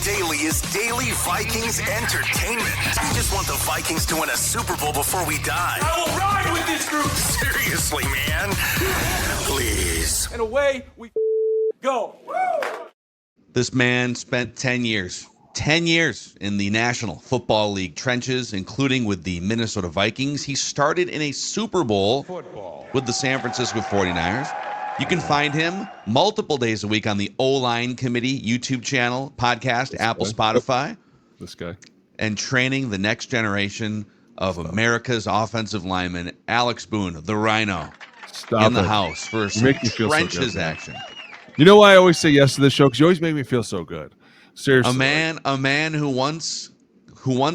Daily is daily Vikings entertainment. We just want the Vikings to win a Super Bowl before we die. I will ride with this group. Seriously, man. Please. And away we go. This man spent 10 years in the National Football League trenches, including with the Minnesota Vikings. He started in a Super Bowl with the San Francisco 49ers. You can find him multiple days a week on the O-Line Committee YouTube channel, podcast, Apple, Spotify. This guy. And training the next generation of America's offensive linemen, Alex Boone, the Rhino, in the house for some trenches action. You know why I always say yes to this show? Because you always make me feel so good. Seriously. A man who once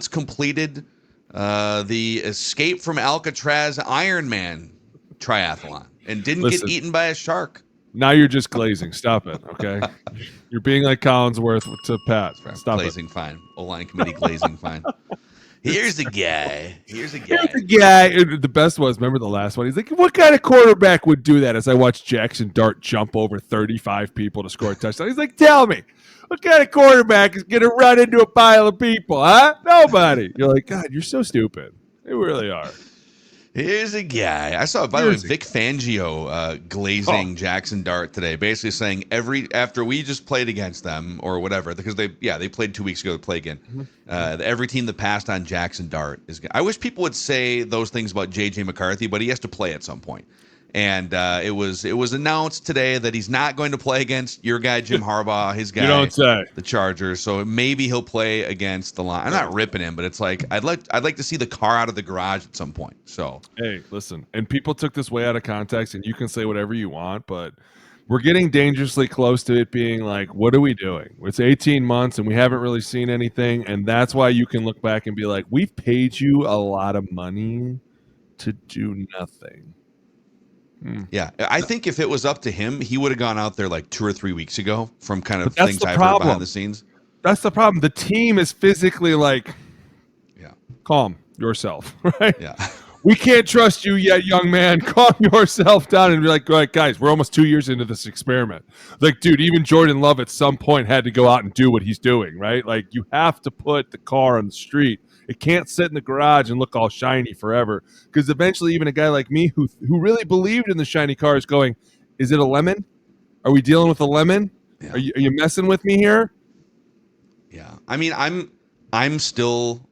completed the Escape from Alcatraz Iron Man triathlon and didn't get eaten by a shark. Now you're just glazing. Stop it, okay? You're being like Collinsworth to Pat. Stop glazing it. Fine. O-line committee glazing fine. Here's the guy. The best was, remember the last one? He's like, what kind of quarterback would do that? As I watched Jackson Dart jump over 35 people to score a touchdown. He's like, tell me, what kind of quarterback is going to run into a pile of people, huh? Nobody. You're like, God, you're so stupid. They really are. Here's a guy. I saw, by the way, Vic Fangio glazing Jackson Dart today, basically saying after we just played against them or whatever, because they played 2 weeks ago to play again. Every team that passed on Jackson Dart is. I wish people would say those things about J.J. McCarthy, but he has to play at some point. And it was announced today that he's not going to play against your guy Jim Harbaugh, his guy, you don't say. The Chargers. So maybe he'll play against the line. I'm not ripping him, but it's like I'd like to see the car out of the garage at some point. So hey, listen, and people took this way out of context, and you can say whatever you want, but we're getting dangerously close to it being like, what are we doing? It's 18 months, and we haven't really seen anything, and that's why you can look back and be like, we've paid you a lot of money to do nothing. Yeah, I think if it was up to him, he would have gone out there like 2 or 3 weeks ago from kind of things I've heard behind the scenes. That's the problem. The team is physically like, calm yourself, right? Yeah. We can't trust you yet, young man. Calm yourself down and be like, all right, guys, we're almost 2 years into this experiment. Like, dude, even Jordan Love at some point had to go out and do what he's doing, right? Like, you have to put the car on the street. It can't sit in the garage and look all shiny forever, because eventually even a guy like me who really believed in the shiny car is going, is it a lemon? Are we dealing with a lemon? Yeah. Are you messing with me here? Yeah. I mean, I'm still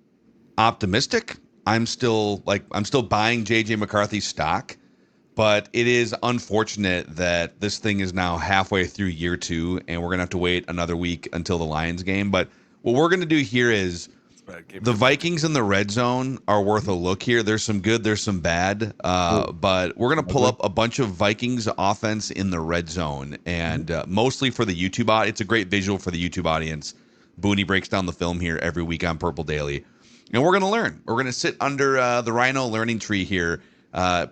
optimistic. I'm still buying JJ McCarthy's stock, but it is unfortunate that this thing is now halfway through year 2 and we're going to have to wait another week until the Lions game. But what we're going to do here is the Vikings in the red zone are worth a look here. There's some good, there's some bad, but we're going to pull up a bunch of Vikings offense in the red zone, and mostly for the YouTube audience. It's a great visual for the YouTube audience. Booney breaks down the film here every week on Purple Daily, and we're going to learn. We're going to sit under the Rhino Learning Tree here,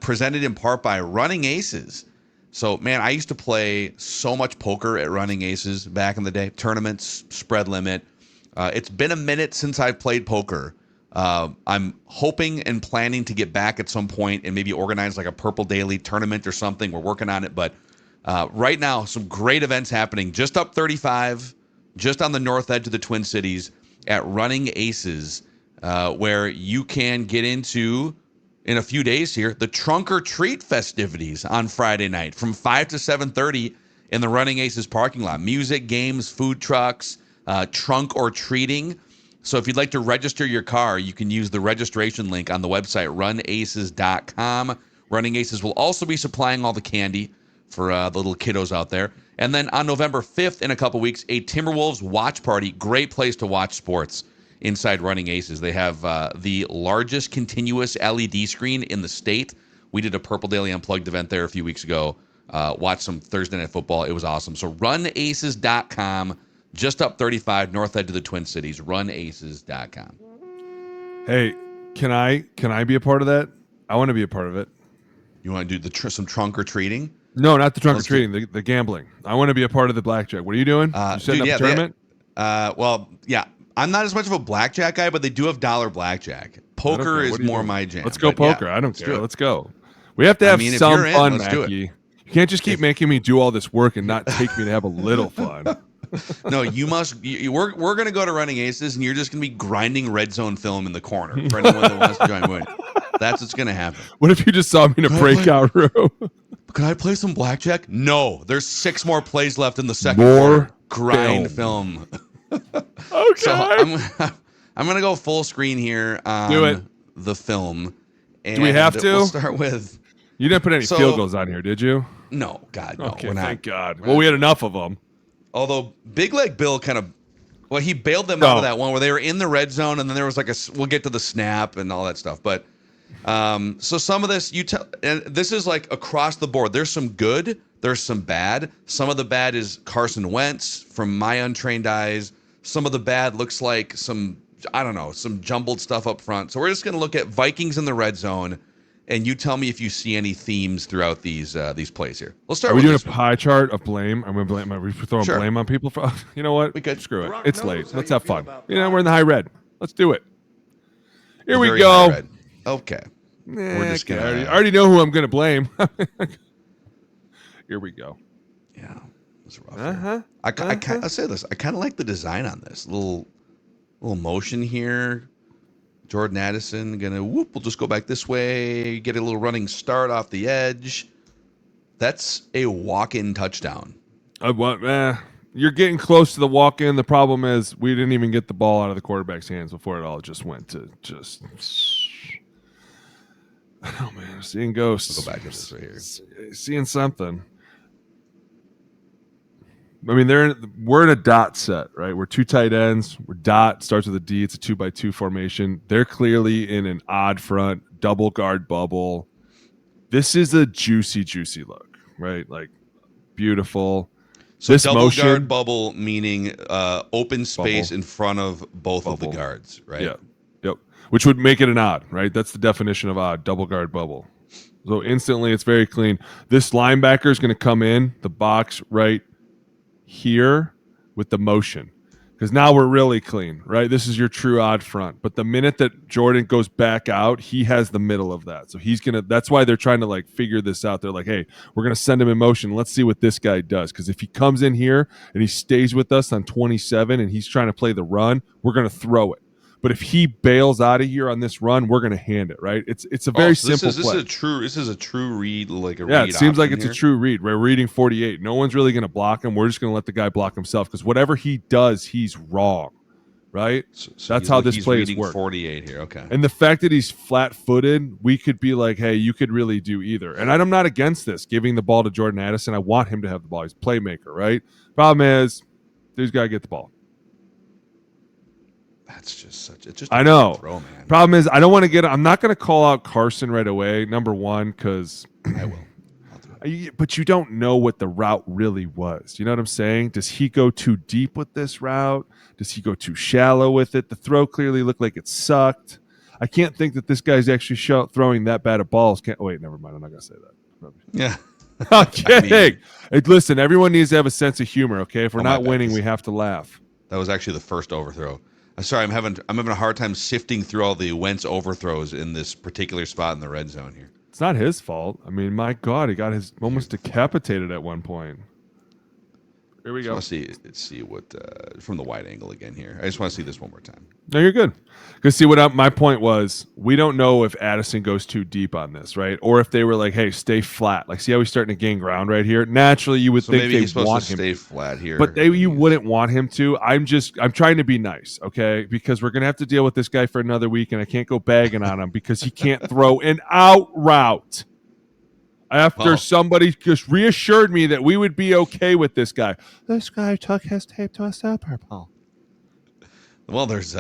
presented in part by Running Aces. So, man, I used to play so much poker at Running Aces back in the day. Tournaments, spread limit. It's been a minute since I've played poker. I'm hoping and planning to get back at some point and maybe organize like a Purple Daily tournament or something. We're working on it. But right now, some great events happening just up 35, just on the north edge of the Twin Cities at Running Aces, where you can get into, in a few days here, the Trunk or Treat festivities on Friday night from 5 to 7:30 in the Running Aces parking lot. Music, games, food trucks, trunk or treating. So if you'd like to register your car, you can use the registration link on the website, runaces.com. Running Aces will also be supplying all the candy for the little kiddos out there. And then on November 5th, in a couple weeks, a Timberwolves watch party. Great place to watch sports inside Running Aces. They have the largest continuous LED screen in the state. We did a Purple Daily Unplugged event there a few weeks ago. Watched some Thursday Night Football. It was awesome. So runaces.com. Just up 35, north edge of the Twin Cities, runaces.com. Hey, can I be a part of that? I want to be a part of it. You want to do some trunk or treating? No, not the trunk or treating, the gambling. I want to be a part of the blackjack. What are you doing? You setting up a tournament? Well, yeah. I'm not as much of a blackjack guy, but they do have dollar blackjack. Poker is more my jam. Let's go poker. Yeah, I don't care. Let's go. We have to have some fun, Mackey. You can't just keep making me do all this work and not take me to have a little fun. No, you must. We're going to go to Running Aces, and you're just going to be grinding red zone film in the corner for anyone that wants to join Mooney. That's what's going to happen. What if you just saw me in a breakout room? Can I play some blackjack? No, there's 6 more plays left in the second More quarter. Grind film. Okay. So I'm going to go full screen here on the film. And do we have to? We'll start with. You didn't put any field goals on here, did you? No, God, no. Okay, we're not. thank God. Well, we had enough of them. Although Big Leg Bill he bailed them out of that one where they were in the red zone, and then there was we'll get to the snap and all that stuff. But so some of this and this is like across the board. There's some good, there's some bad. Some of the bad is Carson Wentz from my untrained eyes. Some of the bad looks like some jumbled stuff up front. So we're just going to look at Vikings in the red zone, and you tell me if you see any themes throughout these plays here. Let's start. Are we with doing a pie chart of blame? Are we throwing blame on people? You know what? We could. Screw it. It's late. Let's have fun. We're in the high red. Let's do it. Here we Very go. high red. Okay. We're just gonna. I already know who I'm going to blame. Here we go. Yeah, it's rough. I'll say this. I kind of like the design on this little motion here. Jordan Addison we'll just go back this way, get a little running start off the edge. That's a walk-in touchdown. You're getting close to the walk-in. The problem is we didn't even get the ball out of the quarterback's hands before it all just went to just. Oh man, seeing ghosts. We'll go back to this right here. Seeing something. I mean, we're in a dot set, right? We're 2 tight ends. We're dot, starts with a D. It's a 2x2 formation. They're clearly in an odd front, double guard bubble. This is a juicy, juicy look, right? Like, beautiful. So this double motion, guard bubble meaning open space bubble. In front of both of the guards, right? Yeah. Yep. Which would make it an odd, right? That's the definition of odd, double guard bubble. So instantly, it's very clean. This linebacker is going to come in the box right here with the motion, because now we're really clean, right? This is your true odd front. But the minute that Jordan goes back out, he has the middle of that. So that's why they're trying to figure this out. They're like, hey, we're going to send him in motion. Let's see what this guy does. Because if he comes in here and he stays with us on 27 and he's trying to play the run, we're going to throw it. But if he bails out of here on this run, we're going to hand it, right? It's a very simple play. This is a true read, read it seems like it's a true read. We're reading 48. No one's really going to block him. We're just going to let the guy block himself, because whatever he does, he's wrong, right? So that's how this play is working. 48 here, okay. And the fact that he's flat-footed, we could be like, hey, you could really do either. And I'm not against this, giving the ball to Jordan Addison. I want him to have the ball. He's a playmaker, right? Problem is, dude's got to get the ball. That's just I know. Throw, man. Problem is, I'm not going to call out Carson right away, number one, because I will. I'll do it. But you don't know what the route really was. You know what I'm saying? Does he go too deep with this route? Does he go too shallow with it? The throw clearly looked like it sucked. I can't think that this guy's actually throwing that bad of balls. Wait, never mind. I'm not going to say that. Yeah. I'm kidding. Hey, listen, everyone needs to have a sense of humor, okay? If we're not winning, we have to laugh. That was actually the first overthrow. I'm sorry, I'm having a hard time sifting through all the Wentz overthrows in this particular spot in the red zone here. It's not his fault. I mean, my God, he got his almost decapitated at one point. Here we go. Let's see what from the wide angle again here. I just want to see this one more time. No, you're good. Because see, my point was, we don't know if Addison goes too deep on this, right? Or if they were like, hey, stay flat. Like, see how he's starting to gain ground right here? Naturally, you would think maybe he's they want him to stay flat here. But you wouldn't want him to. I'm trying to be nice, okay? Because we're going to have to deal with this guy for another week, and I can't go bagging on him because he can't throw an out route. After somebody just reassured me that we would be okay with this guy. This guy took his tape to a Super Bowl. Well, there's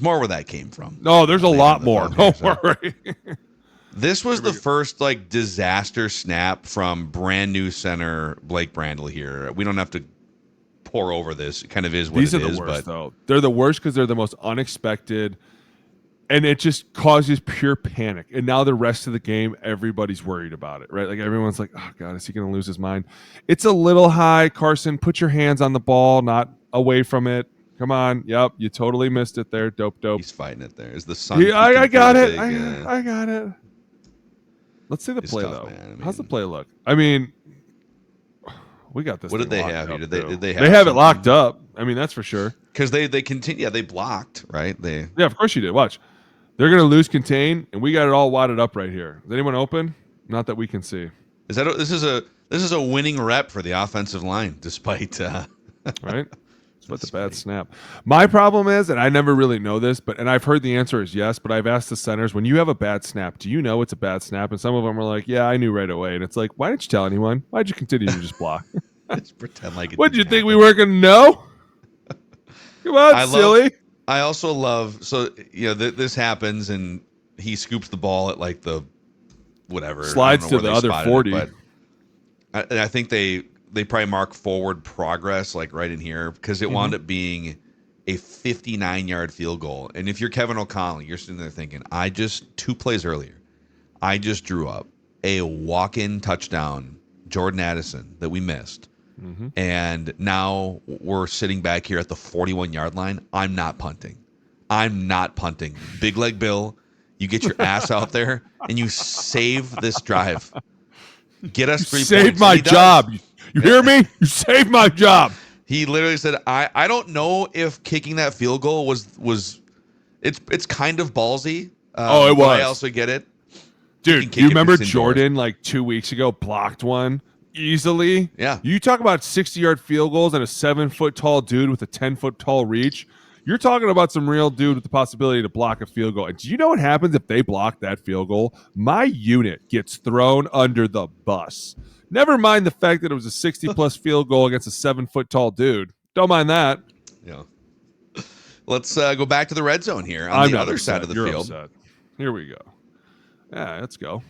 more where that came from. No, there's a lot more. Don't worry. This was the first disaster snap from brand new center Blake Brandel here. We don't have to pour over this. It kind of is what These it are is. The worst, though. They're the worst because they're the most unexpected. And it just causes pure panic. And now the rest of the game, everybody's worried about it, right? Like everyone's like, oh, God, is he going to lose his mind? It's a little high. Carson, put your hands on the ball, not away from it. Come on. Yep, you totally missed it there. Dope. He's fighting it there. Is the sun? I got it. I got it. Let's see the play, though. Man. How's the play look? I mean, We got this. What did they locked have up, here? Did they they have it something? locked up. I mean, that's for sure. Because they continue. Yeah, they blocked, right? Yeah, of course you did. Watch. They're going to lose contain, and we got it all wadded up right here. Is anyone open? Not that we can see. This is a winning rep for the offensive line, despite Right? But the bad snap. My problem is, and I never really know this, and I've heard the answer is yes, but I've asked the centers, when you have a bad snap, do you know it's a bad snap? And some of them are like, yeah, I knew right away. And it's like, why didn't you tell anyone? Why'd you continue to just block? Just pretend like it. What did you think we weren't going to know? Come on, silly. I also love, this happens and he scoops the ball at like the whatever. Slides to the other 40. I think they probably mark forward progress like right in here because it wound up being a 59-yard field goal. And if you're Kevin O'Connell, you're sitting there thinking, 2 plays earlier, I just drew up a walk-in touchdown, Jordan Addison, that we missed. And now we're sitting back here at the 41-yard line. I'm not punting. Big Leg Bill, you get your ass out there and you save this drive. Get us 3 points. Save my job. You hear me? You saved my job. He literally said, I don't know if kicking that field goal was it's kind of ballsy. It was. But I also get it. Dude, you remember Jordan like 2 weeks ago blocked one easily? Yeah. You talk about 60-yard field goals and a 7-foot tall dude with a 10-foot tall reach. You're talking about some real dude with the possibility to block a field goal. And do you know what happens if they block that field goal? My unit gets thrown under the bus. Never mind the fact that it was a 60-plus field goal against a 7-foot tall dude. Don't mind that. Yeah. Let's go back to the red zone here on the other side of the field. Upset. Here we go. Yeah, let's go.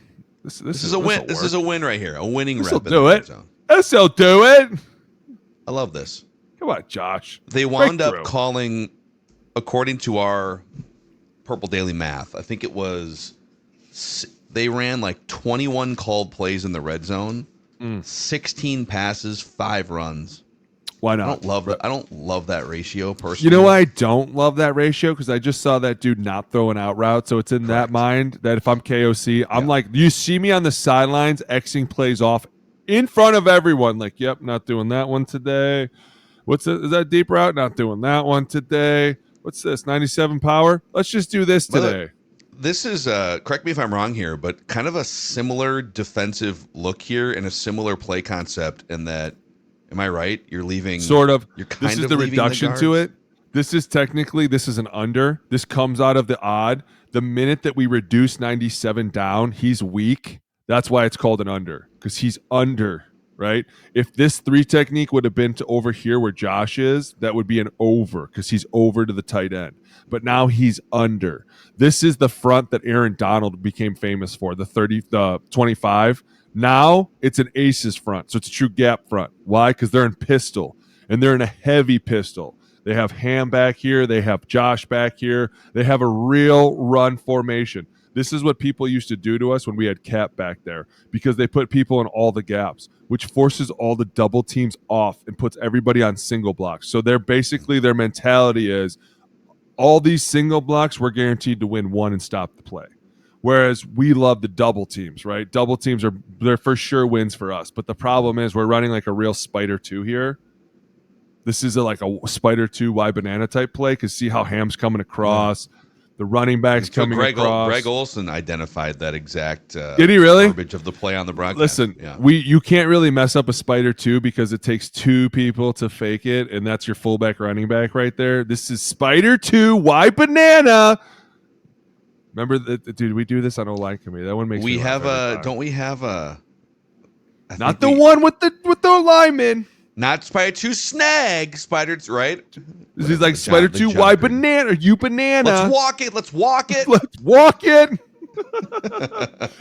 This is a win. This is a win right here. A winning This'll rep in the red zone. This'll do it. I love this. Come on, Josh. They wound up calling, according to our Purple Daily math, I think it was they ran like 21 called plays in the red zone, 16 passes, 5 runs. Why not? I don't love that ratio personally. You know why I don't love that ratio? Because I just saw that dude not throwing out routes. So it's in that mind that if I'm KOC, I'm like, you see me on the sidelines Xing plays off in front of everyone. Like, yep, not doing that one today. What's it? Is that deep route? Not doing that one today. What's this? 97 power? Let's just do this today. This is, correct me if I'm wrong here, but kind of a similar defensive look here and a similar play concept in that, am I right? You're leaving. Sort of. You're kind this is of the leaving reduction the to it. This is an under. This comes out of the odd. The minute that we reduce 97 down, he's weak. That's why it's called an under, because he's under, right? If this 3 technique would have been to over here where Josh is, that would be an over because he's over to the tight end. But now he's under. This is the front that Aaron Donald became famous for, the 25. Now it's an aces front, so it's a true gap front. Why? Because they're in pistol, and they're in a heavy pistol. They have Ham back here. They have Josh back here. They have a real run formation. This is what people used to do to us when we had Cap back there, because they put people in all the gaps, which forces all the double teams off and puts everybody on single blocks. So they're basically, their mentality is all these single blocks, we're guaranteed to win one and stop the play. Whereas we love the double teams, right? Double teams they're for sure wins for us. But the problem is we're running like a real Spider 2 here. This is like a Spider 2 Y banana type play, because see how Ham's coming across. The running backs coming across. Greg Olson identified that exact Did he really? verbiage of the play on the broadcast. Listen, you can't really mess up a Spider 2 because it takes 2 people to fake it, and that's your fullback running back right there. This is Spider 2 Y banana. Remember that, dude? We do this on O-line committee. That one makes we have a. Don't we have a? Not the one with the lineman. Not Spider 2 snag. Spider's right. This is like Spider 2 Y banana. You banana. Let's walk it. Let's walk it. Let's walk it.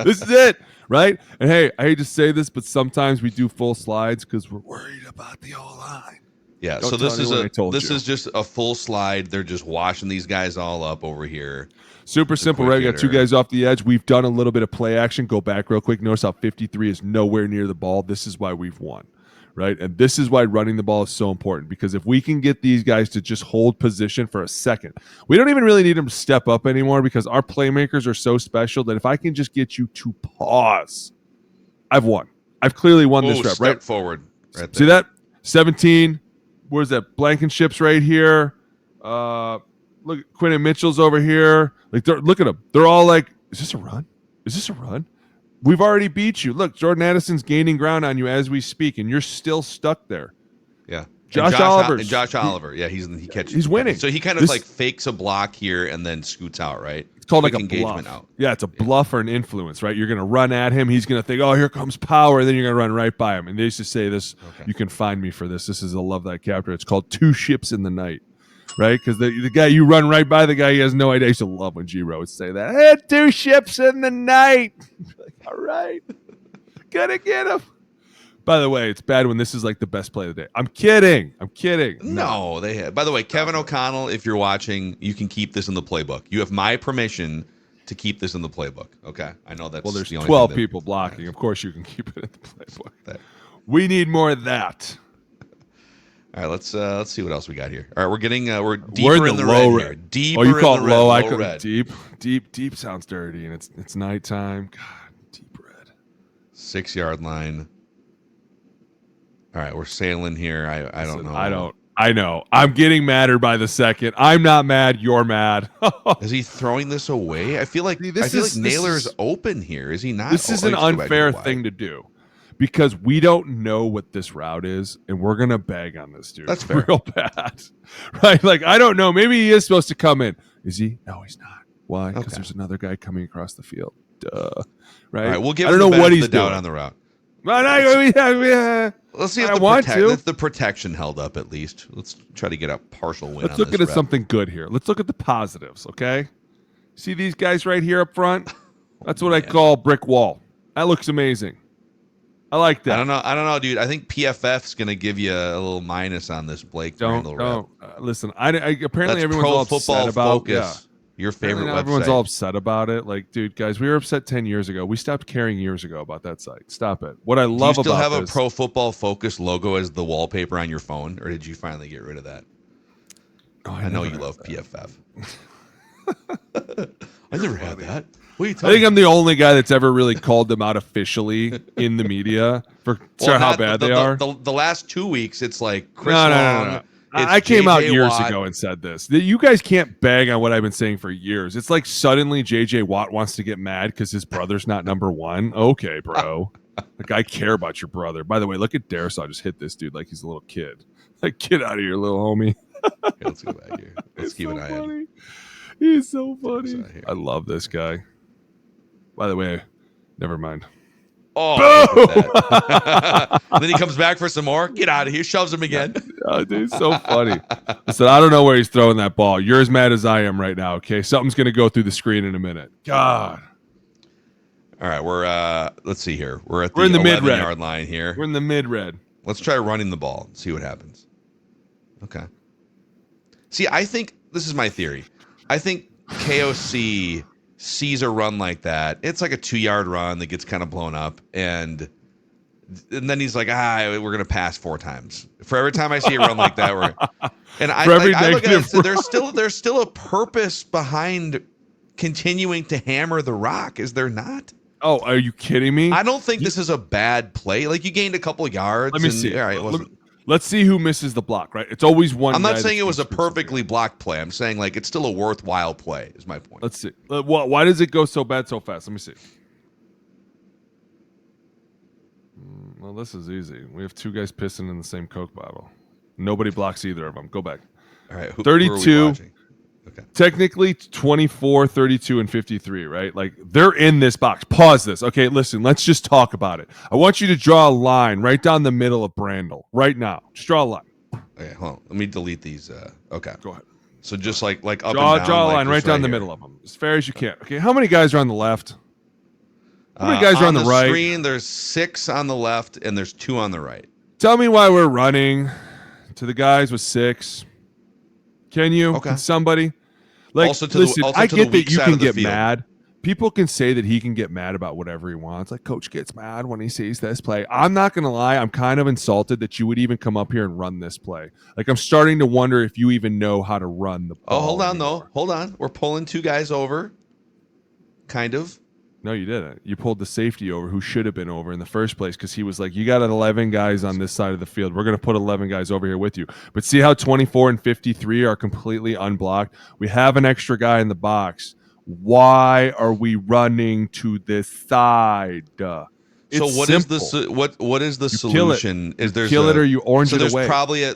This is it, right? And hey, I hate to say this, but sometimes we do full slides because we're worried about the O-line. Yeah. Don't so this is is just a full slide. They're just washing these guys all up over here. Super simple, right? We got 2 guys off the edge. We've done a little bit of play action. Go back real quick. Notice how 53 is nowhere near the ball. This is why we've won, right? And this is why running the ball is so important, because if we can get these guys to just hold position for a second, we don't even really need them to step up anymore, because our playmakers are so special that if I can just get you to pause, I've won. I've clearly won this rep, right? Forward. right See there. that? 17. Where's that? Blankenship's right here. Look, Quinton Mitchell's over here. Like, look at them. They're all like, is this a run? Is this a run? We've already beat you. Look, Jordan Addison's gaining ground on you as we speak, and you're still stuck there. Yeah. Josh Oliver. Yeah, he catches. He's winning. So he kind of like fakes a block here and then scoots out, right? It's called Quick like a engagement bluff. out. Yeah, it's a bluff or an influence, right? You're going to run at him. He's going to think, oh, here comes power. And then you're going to run right by him. And they used to say this. Okay. You can find me for this. This is a Love That Captor. It's called Two Ships in the Night, right? Because the guy you run right by, the guy he has no idea. I used to love when G-Ro would say that. Hey, two ships in the night. Like, all right. Gonna get him. By the way, it's bad when this is like the best play of the day. I'm kidding. No, they have. By the way, Kevin O'Connell, if you're watching, you can keep this in the playbook. You have my permission to keep this in the playbook. Okay, I know that's there's the only 12 thing people blocking. Of course, you can keep it in the playbook. We need more of that. All right, let's see what else we got here. All right, we're deeper in the low red here. Deeper you call in it the low? red. I could Red. Deep sounds dirty, and it's nighttime. God, deep red. 6-yard line. All right, we're sailing here. I don't know. I know. I'm getting madder by the second. I'm not mad. You're mad. Is he throwing this away? I feel like Naylor's open here. Is he not? This is an unfair thing to do because we don't know what this route is, and we're gonna bag on this dude. That's fair. Real bad, right? Like I don't know. Maybe he is supposed to come in. Is he? No, he's not. Why? Because there's another guy coming across the field. Duh. Right. All right. We'll give. I don't know what he's doing on the route. Let's see if the protection held up at least. Let's try to get a partial win. Let's look at something good here. Let's look at the positives, okay? See these guys right here up front? That's what I call brick wall. That looks amazing. I like that. I don't know, dude. I think PFF's going to give you a little minus on this Blake Randall. Listen, apparently That's everyone's all upset about your favorite website. Everyone's all upset about it. Like, dude, guys, we were upset 10 years ago. We stopped caring years ago about that site. Stop it. What I love about Do you still have a Pro Football Focus logo as the wallpaper on your phone, or did you finally get rid of that? Oh, I know you love PFF. I never had that. What are you I think I'm the only guy that's ever really called them out officially in the media for how bad they are. The last 2 weeks, it's like Chris No. I came out years ago and said this. You guys can't bag on what I've been saying for years. It's like suddenly J.J. Watt wants to get mad because his brother's not number one. Okay, bro. Like, I care about your brother. By the way, look at Darisaw just hit this dude like he's a little kid. Like, get out of here, little homie. Let's go back here. Let's keep an eye on him. He's so funny. I love this guy. By the way, never mind. Oh, then he comes back for some more. Get out of here. Shoves him again. Oh, dude, so funny. Listen, I don't know where he's throwing that ball. You're as mad as I am right now, okay? Something's going to go through the screen in a minute. God. All right, let's see here. We're in the 11-yard line here. We're in the mid-red. Let's try running the ball and see what happens. Okay. See, I think this is my theory. I think KOC sees a run like that. It's like a 2-yard run that gets kind of blown up, and then he's like, we're going to pass 4 times. For every time I see a run like that, I look at it, so there's still a purpose behind continuing to hammer the rock, is there not? Oh, are you kidding me? I don't think this is a bad play. Like, you gained a couple of yards. Let me see. All right, let's see who misses the block, right? It's always one. I'm not saying it was a perfectly blocked play. I'm saying, like, it's still a worthwhile play, is my point. Let's see. Why does it go so bad so fast? Let me see. Well, this is easy. We have 2 guys pissing in the same Coke bottle. Nobody blocks either of them. Go back. All right. 32. Who are we watching? Okay. Technically 24, 32, and 53, right? Like, they're in this box. Pause this. Okay, listen, let's just talk about it. I want you to draw a line right down the middle of Brandel right now. Just draw a line. Okay, hold on. Let me delete these. Okay. Go ahead. So just like up and down. Draw a like line right down the middle of them. As fair as you can. Okay, how many guys are on the left? How many guys are on the right? On the screen, there's 6 on the left, and there's 2 on the right. Tell me why we're running to the guys with 6. Can you? Okay. Can somebody? Like, listen, I get that you can get mad. People can say that he can get mad about whatever he wants. Like, coach gets mad when he sees this play. I'm not going to lie. I'm kind of insulted that you would even come up here and run this play. Like, I'm starting to wonder if you even know how to run the ball. Oh, hold on, though. Hold on. We're pulling 2 guys over. Kind of. No, you didn't. You pulled the safety over who should have been over in the first place because he was like, you got 11 guys on this side of the field. We're going to put 11 guys over here with you. But see how 24 and 53 are completely unblocked? We have an extra guy in the box. Why are we running to this side? So what simple. is the what is the You solution? Is there kill it or you orange it away?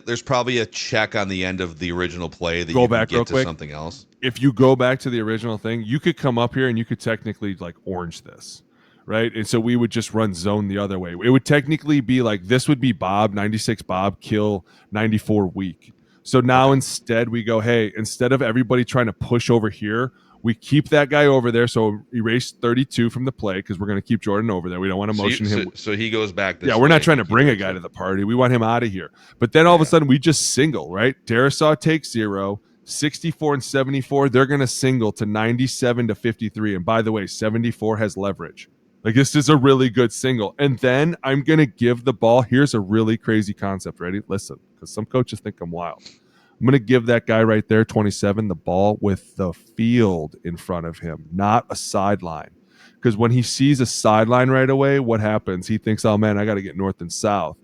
There's probably a check on the end of the original play that Go you back can real get to quick. something else. If you go back to the original thing, you could come up here and you could technically like orange this, right? And so we would just run zone the other way. It would technically be like this would be Bob 96 Bob kill 94 weak. So now instead we go, hey, instead of everybody trying to push over here, we keep that guy over there. So erase 32 from the play because we're going to keep Jordan over there. We don't want to motion him. So he goes back this Yeah, way. we're not trying to bring a guy to the party. We want him out of here. But then all of a sudden we just single, right? Darisaw takes 0, 64 and 74. They're going to single to 97 to 53. And by the way, 74 has leverage. Like this is a really good single. And then I'm going to give the ball. Here's a really crazy concept. Ready? Listen, because some coaches think I'm wild. I'm going to give that guy right there, 27, the ball with the field in front of him, not a sideline. Because when he sees a sideline right away, what happens? He thinks, oh, man, I got to get north and south.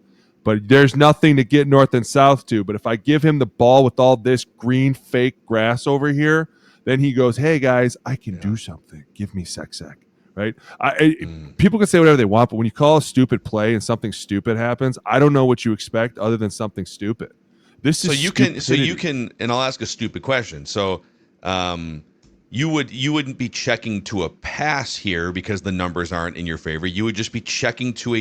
But there's nothing to get north and south to. But if I give him the ball with all this green fake grass over here, then he goes, hey, guys, I can do something. Give me sec. Right? People can say whatever they want, but when you call a stupid play and something stupid happens, I don't know what you expect other than something stupid. So you can, and I'll ask a stupid question. So, you wouldn't be checking to a pass here because the numbers aren't in your favor. You would just be checking to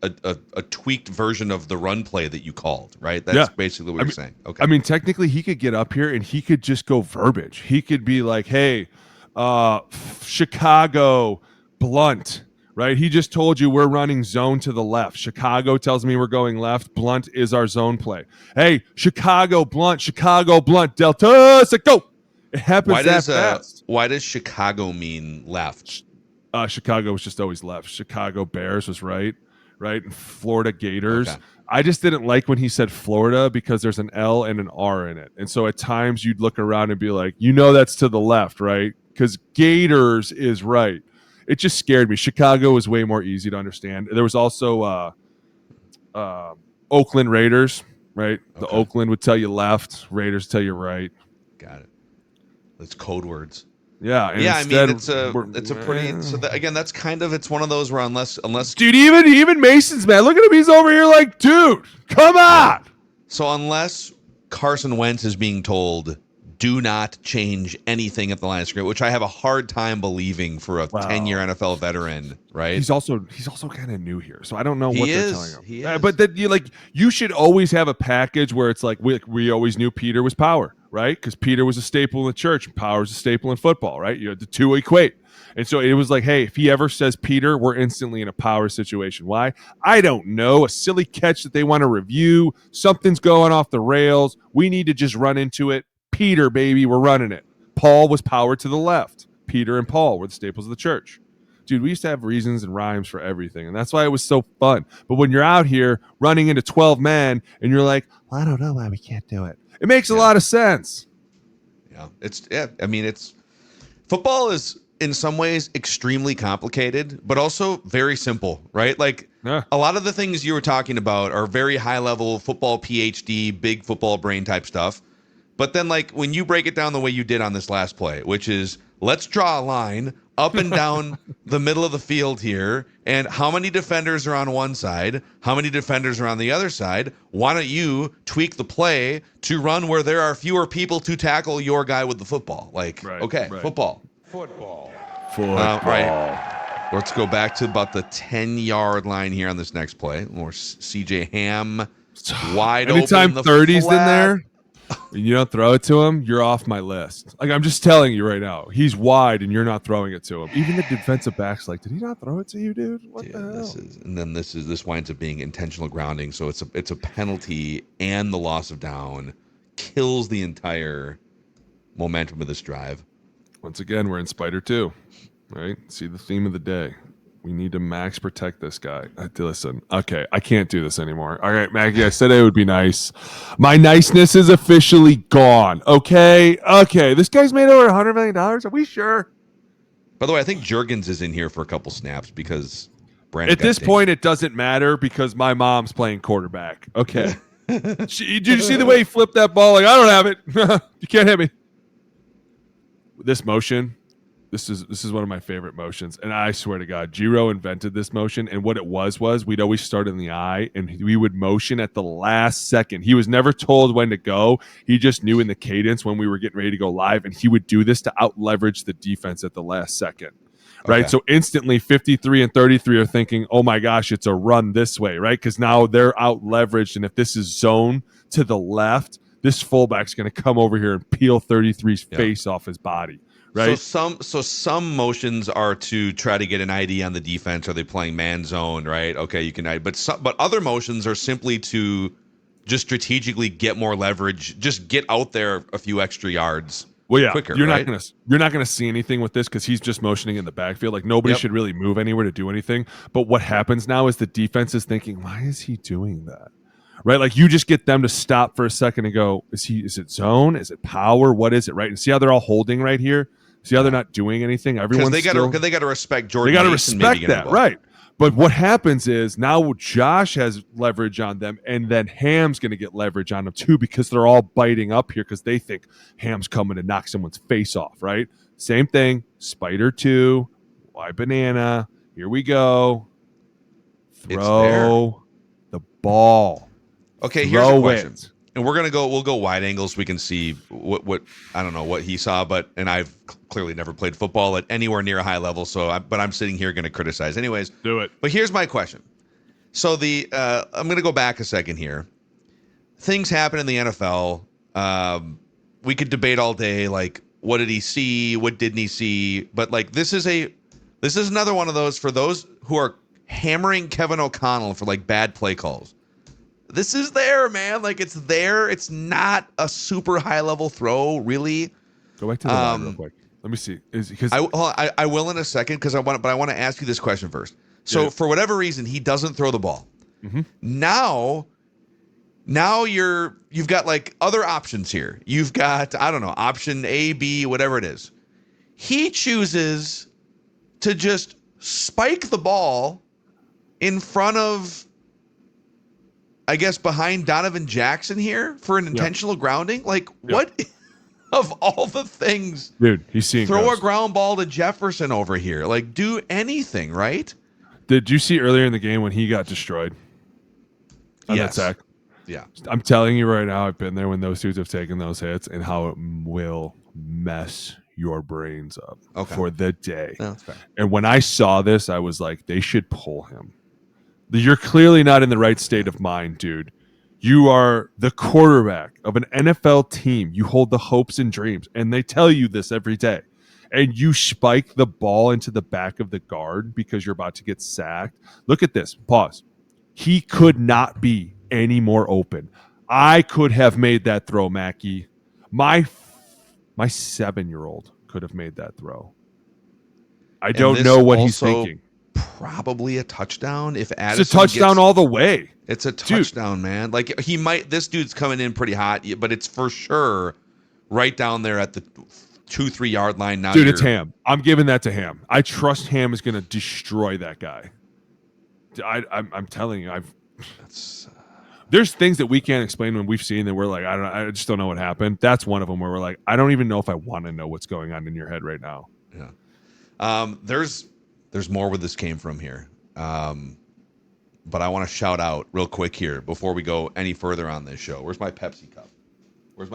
a tweaked version of the run play that you called, right? That's basically what you're saying. Okay. I mean, technically, he could get up here and he could just go verbiage. He could be like, "Hey, Chicago blunt." Right? He just told you we're running zone to the left. Chicago tells me we're going left. Blunt is our zone play. Hey, Chicago blunt, Delta, so go. It happens fast. Why does Chicago mean left? Chicago was just always left. Chicago Bears was right? And Florida Gators. Okay. I just didn't like when he said Florida because there's an L and an R in it. And so at times you'd look around and be like, that's to the left, right? Because Gators is right. It just scared me. Chicago was way more easy to understand. There was also Oakland Raiders, right? Okay. The Oakland would tell you left, Raiders tell you right. Got it. That's code words. Yeah. Yeah, I mean, it's a pretty. So again, that's kind of it's one of those where unless dude, even Mason's man. Look at him. He's over here like, dude, come on. So unless Carson Wentz is being told, do not change anything at the line of scrimmage, which I have a hard time believing for a 10-year NFL veteran, right? He's also kind of new here, so I don't know what they're telling him. He is. But that you should always have a package where it's like we always knew Peter was power, right? Because Peter was a staple in the church, and power is a staple in football, right? The two equate. And so it was like, hey, if he ever says Peter, we're instantly in a power situation. Why? I don't know. A silly catch that they want to review. Something's going off the rails. We need to just run into it. Peter, baby, we're running it. Paul was power to the left. Peter and Paul were the staples of the church. Dude, we used to have reasons and rhymes for everything, and that's why it was so fun. But when you're out here running into 12 men, and you're like, well, I don't know why we can't do it. It makes a lot of sense. Yeah, football is in some ways extremely complicated, but also very simple, right? Like a lot of the things you were talking about are very high level football PhD, big football brain type stuff. But then, like, when you break it down the way you did on this last play, which is let's draw a line up and down the middle of the field here, and how many defenders are on one side, how many defenders are on the other side, why don't you tweak the play to run where there are fewer people to tackle your guy with the football? Football. Right. Let's go back to about the 10-yard line here on this next play. More C.J. Ham wide open. Anytime 30's in there, and you don't throw it to him, you're off my list. Like, I'm just telling you right now, he's wide and you're not throwing it to him. Even the defensive back's like, did he not throw it to you, dude? What the hell? This winds up being intentional grounding, so it's a penalty and the loss of down kills the entire momentum of this drive. Once again, we're in Spider 2, right? See the theme of the day. We need to max protect this guy. Listen, okay, I can't do this anymore. All right, Maggie, I said it would be nice. My niceness is officially gone. Okay, this guy's made over $100 million. Are we sure? By the way, I think Juergens is in here for a couple snaps because Brandon. At this point, it doesn't matter because my mom's playing quarterback. Okay. Did you see the way he flipped that ball? Like, I don't have it. You can't hit me. This motion, this is one of my favorite motions. And I swear to God, Giro invented this motion. And what it was we'd always start in the eye and we would motion at the last second. He was never told when to go. He just knew in the cadence when we were getting ready to go live. And he would do this to out leverage the defense at the last second. Right. Okay. So instantly 53 and 33 are thinking, oh my gosh, it's a run this way. Right. Because now they're out leveraged. And if this is zone to the left, this fullback's going to come over here and peel 33's face off his body. Right. So some motions are to try to get an ID on the defense. Are they playing man zone? Right. OK, you can. But other motions are simply to just strategically get more leverage. Just get out there a few extra yards. Well, yeah, quicker, you're right? not gonna see anything with this because he's just motioning in the backfield. Like nobody should really move anywhere to do anything. But what happens now is the defense is thinking, why is he doing that? Right? Like you just get them to stop for a second and go, is it zone? Is it power? What is it? Right? And see how they're all holding right here? See how they're not doing anything? Everyone's they got to respect Jordan. They got to respect that, right? But what happens is now Josh has leverage on them, and then Ham's going to get leverage on them too because they're all biting up here because they think Ham's coming to knock someone's face off, right? Same thing. Spider 2, Y banana. Here we go. Throw the ball. Okay, here's a question. And we'll go wide angles. We can see what I don't know what he saw, and I've clearly never played football at anywhere near a high level. But I'm sitting here going to criticize anyways. Do it. But here's my question. So I'm going to go back a second here. Things happen in the NFL. We could debate all day, like what did he see, what didn't he see? But like this is another one of those for those who are hammering Kevin O'Connell for like bad play calls. This is there, man. Like it's there. It's not a super high level throw, really. Go back to the line real quick. Let me see. I will in a second but I want to ask you this question first. So for whatever reason, he doesn't throw the ball. Mm-hmm. Now you've got like other options here. You've got, I don't know, option A, B, whatever it is. He chooses to just spike the ball in front of, I guess, behind Donovan Jackson here for an intentional grounding. Like what of all the things, dude, he's seeing throw a ground ball to Jefferson over here. Like do anything, right? Did you see earlier in the game when he got destroyed? That sack? Yeah. I'm telling you right now, I've been there when those dudes have taken those hits and how it will mess your brains up for the day. No, that's fair. And when I saw this, I was like, they should pull him. You're clearly not in the right state of mind, dude. You are the quarterback of an NFL team. You hold the hopes and dreams, and they tell you this every day. And you spike the ball into the back of the guard because you're about to get sacked. Look at this. Pause. He could not be any more open. I could have made that throw, Mackey. My 7-year-old could have made that throw. I don't know what he's thinking. Probably a touchdown if Addison it's a touchdown all the way. It's a touchdown, man. Like this dude's coming in pretty hot, but it's for sure right down there at the 2-3 yard line now. Dude, it's Ham. I'm giving that to Ham. I trust Ham is going to destroy that guy. I'm telling you, there's things that we can't explain when we've seen that we're like, I just don't know what happened. That's one of them where we're like, I don't even know if I want to know what's going on in your head right now. Yeah. There's more where this came from here. But I want to shout out real quick here before we go any further on this show. Where's my Pepsi cup?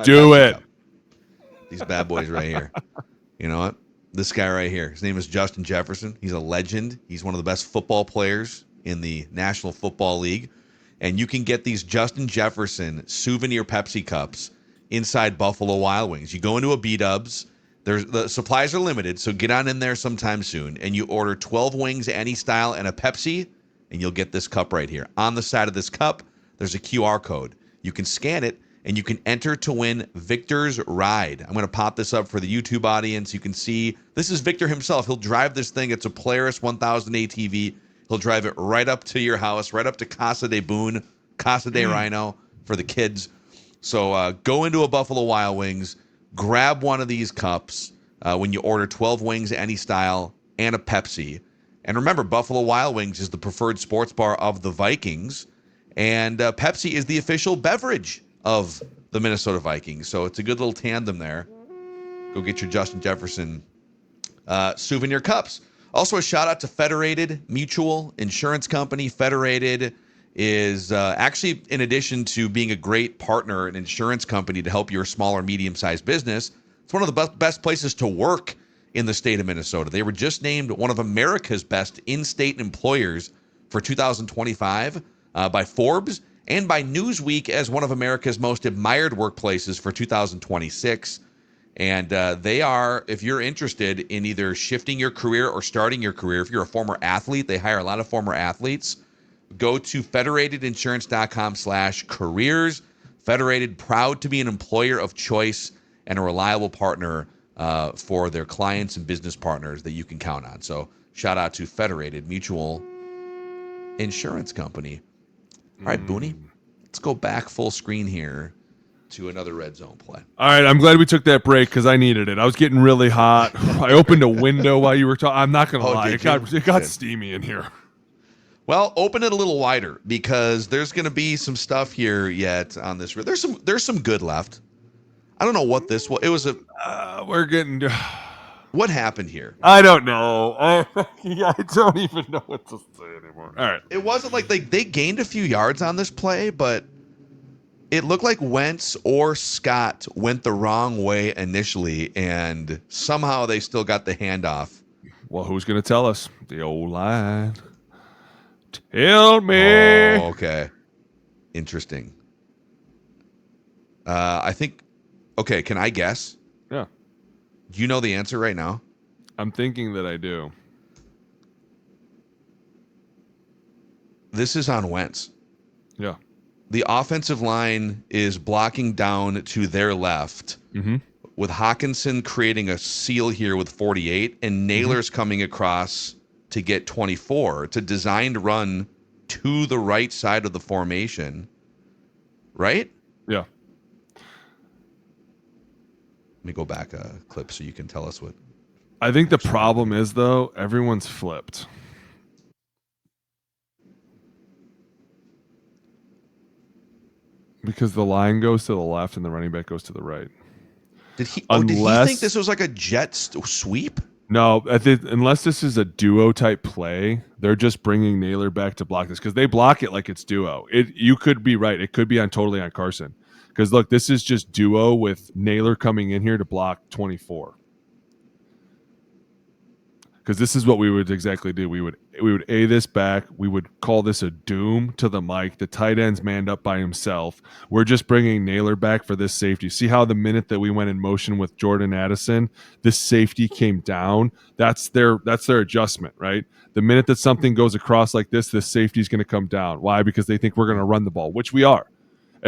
Do it. Cup? These bad boys right here. You know what? This guy right here. His name is Justin Jefferson. He's a legend. He's one of the best football players in the National Football League. And you can get these Justin Jefferson souvenir Pepsi cups inside Buffalo Wild Wings. You go into a B-Dubs. The supplies are limited, so get on in there sometime soon. And you order 12 wings, any style, and a Pepsi, and you'll get this cup right here. On the side of this cup, there's a QR code. You can scan it, and you can enter to win Victor's Ride. I'm going to pop this up for the YouTube audience. You can see this is Victor himself. He'll drive this thing. It's a Polaris 1000 ATV. He'll drive it right up to your house, right up to Casa de Boone, Casa de Rhino for the kids. So go into a Buffalo Wild Wings, grab one of these cups. when you order 12 wings any style and a Pepsi. And remember, Buffalo Wild Wings is the preferred sports bar of the Vikings, and Pepsi is the official beverage of the Minnesota Vikings. So it's a good little tandem there. Go get your Justin Jefferson souvenir cups. Also, a shout out to Federated Mutual Insurance Company. Federated is actually, in addition to being a great partner, an insurance company to help your small or medium-sized business, it's one of the best places to work in the state of Minnesota. They were just named one of America's best in-state employers for 2025 by Forbes and by Newsweek as one of America's most admired workplaces for 2026. And they are, if you're interested in either shifting your career or starting your career, if you're a former athlete, they hire a lot of former athletes. Go to federatedinsurance.com/careers. Federated, proud to be an employer of choice and a reliable partner for their clients and business partners that you can count on. So shout out to Federated Mutual Insurance Company. All right, Booney, let's go back full screen here to another red zone play. All right, I'm glad we took that break because I needed it. I was getting really hot. I opened a window while you were talking. I'm not going to lie. It got steamy in here. Well, open it a little wider because there's going to be some stuff here yet on this. There's some good left. I don't know what this was. It was a. We're getting. What happened here? I don't know. I don't even know what to say anymore. All right. It wasn't like they gained a few yards on this play, but it looked like Wentz or Scott went the wrong way initially, and somehow they still got the handoff. Well, who's going to tell us? The old line. Tell me. Oh, okay. Interesting. I think. Okay, can I guess? Yeah. Do you know the answer right now? I'm thinking that I do. This is on Wentz. Yeah. The offensive line is blocking down to their left, with Hawkinson creating a seal here with 48, and Naylor's coming across to get 24. It's a designed run to the right side of the formation, right? Yeah. Let me go back a clip so you can tell us what. I think the problem is, though, everyone's flipped. Because the line goes to the left and the running back goes to the right. Did he think this was like a jet sweep? No, unless this is a duo type play, they're just bringing Naylor back to block this because they block it like it's duo. You could be right. It could be totally on Carson. Because, look, this is just duo with Naylor coming in here to block 24. Because this is what we would exactly do. We would A this back. We would call this a doom to the mic. The tight end's manned up by himself. We're just bringing Naylor back for this safety. See how the minute that we went in motion with Jordan Addison, this safety came down? That's their adjustment, right? The minute that something goes across like this safety is going to come down. Why? Because they think we're going to run the ball, which we are.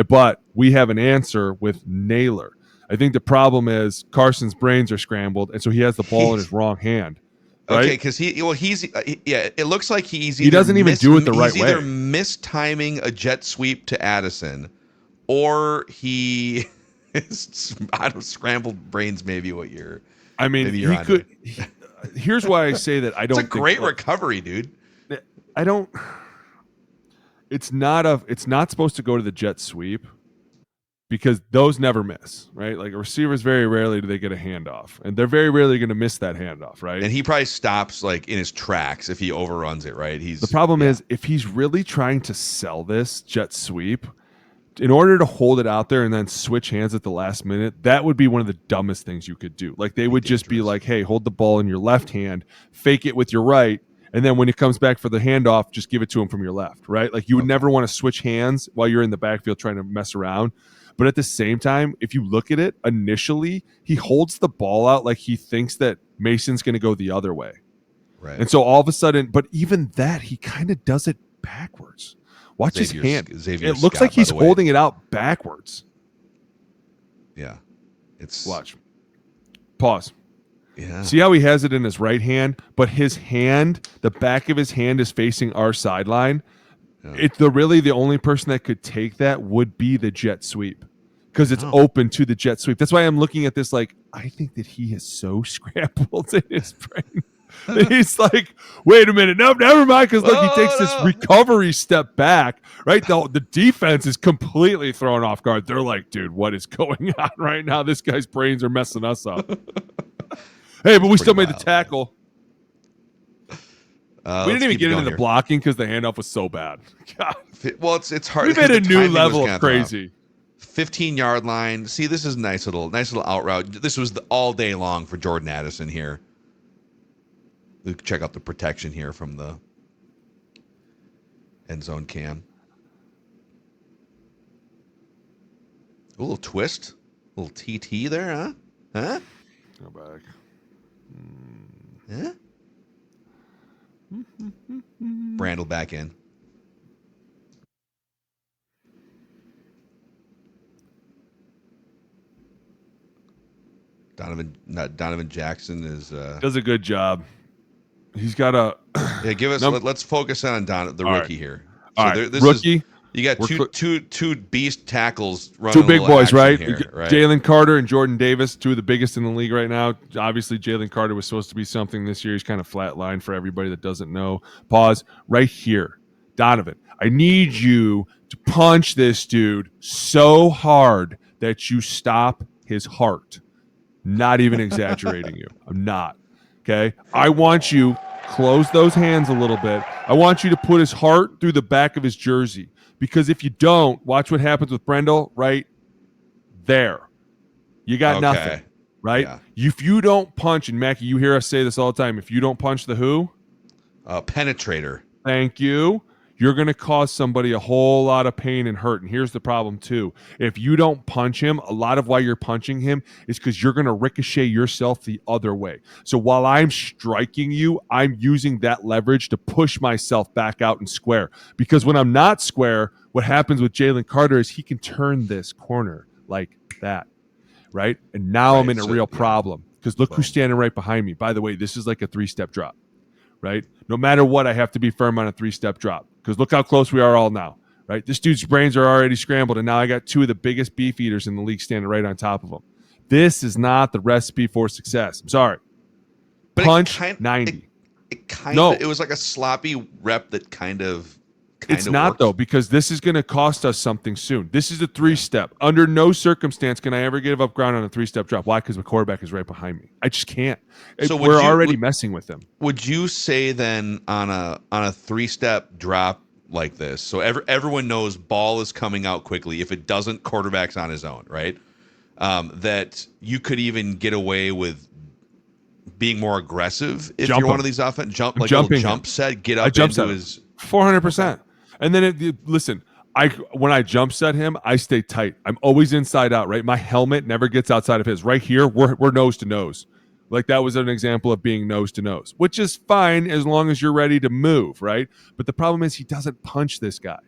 But we have an answer with Naylor. I think the problem is Carson's brains are scrambled, and so he has the ball in his wrong hand. Right? Okay, because it looks like he doesn't even do it the right way. He's either mistiming a jet sweep to Addison, or he is scrambled brains. Maybe what you're. I mean, he could. Here's why I say that I don't. It's a great recovery, dude. I don't. It's not supposed to go to the jet sweep because those never miss, right? Like receivers, very rarely do they get a handoff, and they're very rarely going to miss that handoff, right? And he probably stops like in his tracks if he overruns it, right? The problem is if he's really trying to sell this jet sweep, in order to hold it out there and then switch hands at the last minute, that would be one of the dumbest things you could do. Like they would just be like, hey, hold the ball in your left hand, fake it with your right, and then when it comes back for the handoff, just give it to him from your left, right? Like you would never want to switch hands while you're in the backfield trying to mess around. But at the same time, if you look at it, initially, he holds the ball out like he thinks that Mason's going to go the other way. Right. And so all of a sudden, but even that, he kind of does it backwards. Watch his hand. It looks like he's holding it out backwards. Yeah. Watch. Pause. Yeah. See how he has it in his right hand, but his hand, the back of his hand is facing our sideline. Yeah. The only person that could take that would be the jet sweep, because it's open to the jet sweep. That's why I'm looking at this like, I think that he is so scrambled in his brain. He's like, wait a minute, no, never mind, because look, he takes this recovery step back, right? The defense is completely thrown off guard. They're like, dude, what is going on right now? This guy's brains are messing us up. Hey, but we still made the tackle. We didn't even get into the blocking because the handoff was so bad. God. Well, it's hard. We made a new level of crazy. 15-yard line. See, this is nice little out route. This was all day long for Jordan Addison here. Check out the protection here from the end zone cam. A little twist, a little TT there, huh? Huh? Go back. Huh? Brandel back in. Donovan Jackson is does a good job. He's got a give us. Let's focus on the rookie here. So all right, rookie. You got two beast tackles running. Two big boys, right? Here, right? Jalen Carter and Jordan Davis, two of the biggest in the league right now. Obviously, Jalen Carter was supposed to be something this year. He's kind of flatlined for everybody that doesn't know. Pause right here. Donovan, I need you to punch this dude so hard that you stop his heart. Not even exaggerating you. I'm not. Okay? I want you close those hands a little bit. I want you to put his heart through the back of his jersey. Because if you don't, watch what happens with Brendel right there. You got nothing, right? Yeah. If you don't punch, and Mackey, you hear us say this all the time, if you don't punch the who? Penetrator. Thank you. You're going to cause somebody a whole lot of pain and hurt. And here's the problem, too. If you don't punch him, a lot of why you're punching him is because you're going to ricochet yourself the other way. So while I'm striking you, I'm using that leverage to push myself back out and square. Because when I'm not square, what happens with Jalen Carter is he can turn this corner like that, right? And now I'm in a real problem because look who's standing right behind me. By the way, this is like a 3-step drop, right? No matter what, I have to be firm on a 3-step drop. Because look how close we are all now, right? This dude's brains are already scrambled, and now I got two of the biggest beef eaters in the league standing right on top of him. This is not the recipe for success. I'm sorry. But punch 90. It was like a sloppy rep that kind of it's not worked. Though, because this is going to cost us something soon. This is a 3-step. Under no circumstance can I ever give up ground on a 3-step drop. Why? Because the quarterback is right behind me. I just can't. So we're already messing with him. Would you say then on a 3-step drop like this, so everyone knows ball is coming out quickly. If it doesn't, quarterback's on his own, right? That you could even get away with being more aggressive if you're one of these offense jump set, get up into his 400%. And then listen, when I jump set him, I stay tight. I'm always inside out, right? My helmet never gets outside of his. Right here, we're nose to nose. Like that was an example of being nose to nose, which is fine as long as you're ready to move, right? But the problem is he doesn't punch this guy.